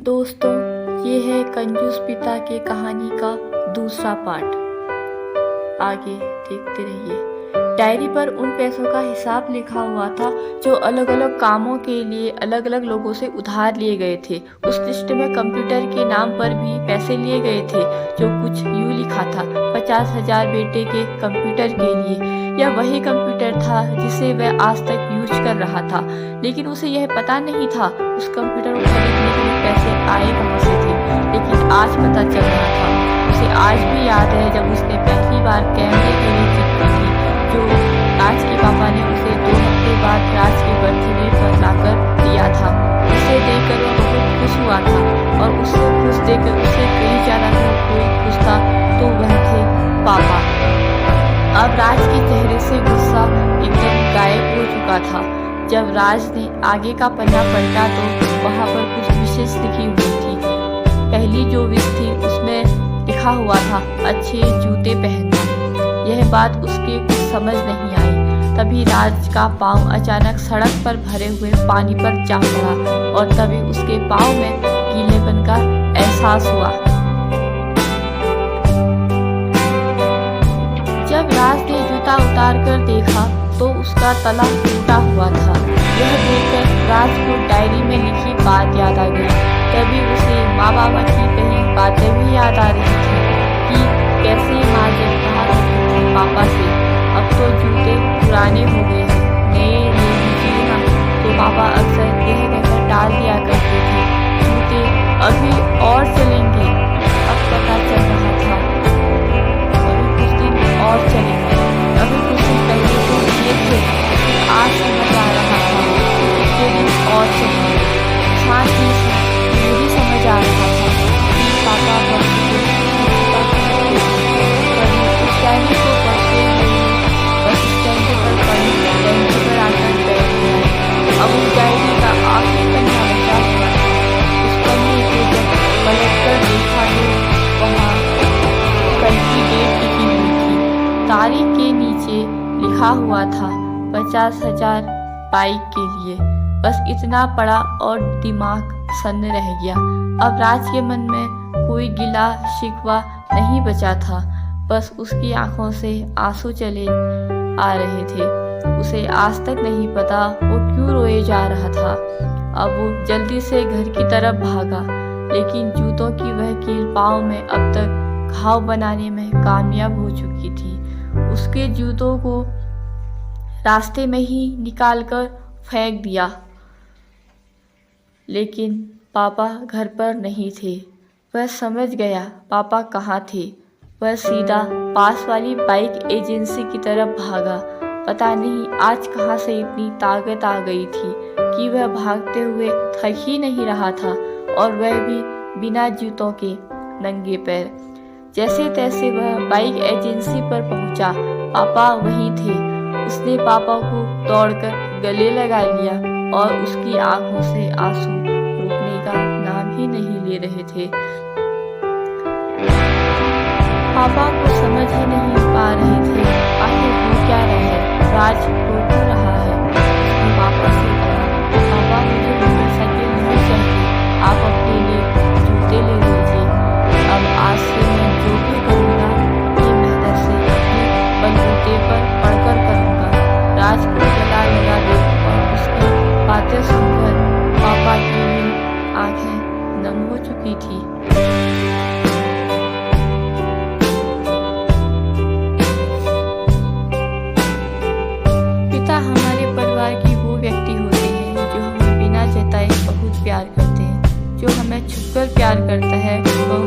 दोस्तों, ये है कंजूस पिता के कहानी का दूसरा पार्ट। आगे देखते रहिए। डायरी पर उन पैसों का हिसाब लिखा हुआ था जो अलग अलग कामों के लिए अलग अलग लोगों से उधार लिए गए थे। उस लिस्ट में कंप्यूटर के नाम पर भी पैसे लिए गए थे, जो कुछ यूँ लिखा था, 50,000 बेटे के कंप्यूटर के लिए। यह वही कंप्यूटर था जिसे वह आज तक यूज कर रहा था, लेकिन उसे यह पता नहीं था उस कंप्यूटर को खरीदने के लिए पैसे आए कहाँ से थे। लेकिन आज पता चल रहा था। उसे आज भी याद है जब उसने पहली बार कैमरे के लिए चिप की थी, जो राज के पापा ने उसे 2 हफ्ते बाद राज के बर्थडे पर लाकर दिया था। उसे देखकर वह बहुत खुश हुआ था, और उससे खुश देखकर उसे कहीं ज्यादा कोई खुश था तो वह थे पापा। अब राज के चेहरे से गुस्सा एकदम गायब हो चुका था। जब राज ने आगे का पन्ना पलटा तो वहाँ पर कुछ विशेष लिखी हुई थी। पहली जो विश थी उसमें लिखा हुआ था, अच्छे जूते पहनना। यह बात उसके कुछ समझ नहीं आई। तभी राज का पाँव अचानक सड़क पर भरे हुए पानी पर जा पड़ा, और तभी उसके पाँव में गीलेपन का एहसास हुआ। जब राज ने जूता उतार कर देखा तो उसका तला टूटा हुआ था। यह देखकर राज को डायरी में लिखी बात याद आ गई। तभी उसे माँ बाबा की कही बातें भी याद आ रही थी कि कैसे माँ जब कहा करती थी पापा से, अब तो जूते पुराने हो गए हैं, नए ले लीजिए ना। तो पापा अक्सर यह कहकर टाल दिया करते थे, जूते अभी और चलेंगे। अब पता चल रहा था अभी कुछ दिन और चलेंगे। अभी कुछ दिन पहले तो ये थे, लेकिन आज समझ आ रहा था कि दिन और चलेंगे। साथ ही ये भी समझ आ रहा था कि पापा उस डायरी को पढ़ते हुए बस स्टैंड पर पड़ी बेंच पर आकर बैठ गया। अब उस डायरी का आखिरी पन्ना बचा हुआ था। उस पन्ने को जब पलट कर देखा तो वहाँ कल की डेट लिखी हुई थी। तारीख के नीचे लिखा हुआ था 50,000 बाइक के लिए। बस इतना पड़ा और दिमाग सन्न रह गया। अब राज के मन में कोई गिला शिकवा नहीं बचा था, बस उसकी आंखों से आंसू चले आ रहे थे। उसे आज तक नहीं पता वो क्यों रोए जा रहा था। अब वो जल्दी से घर की तरफ भागा, लेकिन जूतों की वह कील पाँव में अब तक घाव बनाने में कामयाब हो चुकी थी। उसके जूतों को रास्ते में ही निकालकर फेंक दिया, लेकिन पापा घर पर नहीं थे। वह समझ गया पापा कहाँ थे। वह सीधा पास वाली बाइक एजेंसी की तरफ भागा। पता नहीं आज कहाँ से इतनी ताकत आ गई थी कि वह भागते हुए थक ही नहीं रहा था, और वह भी बिना जूतों के नंगे पैर। जैसे तैसे वह बाइक एजेंसी पर पहुंचा। पापा वहीं थे। उसने पापा को दौड़कर गले लगा लिया, और उसकी आंखों से आंसू रुकने का नाम ही नहीं ले रहे थे। पापा को समझ ही नहीं पा रहे थे आखिर हो क्या रहा है, राज रो क्यों रहा है। उसने पापा से कहा, पापा मुझे मोटरसाइकिल नहीं चाहिए, आप अपने लिए जूते ले लीजिए। अब आज से मैं जो भी करूँगा अपनी मेहनत से अपने बलबूते पर पढ़कर करूँगा। राज को गला लगा दे, और उसकी बातें सुनकर पापा की आंखें नम हो चुकी थी। पिता हमारे परिवार की वो व्यक्ति होते हैं जो हमें बिना जताए बहुत प्यार करते हैं। जो हमें छुपकर प्यार करता है वो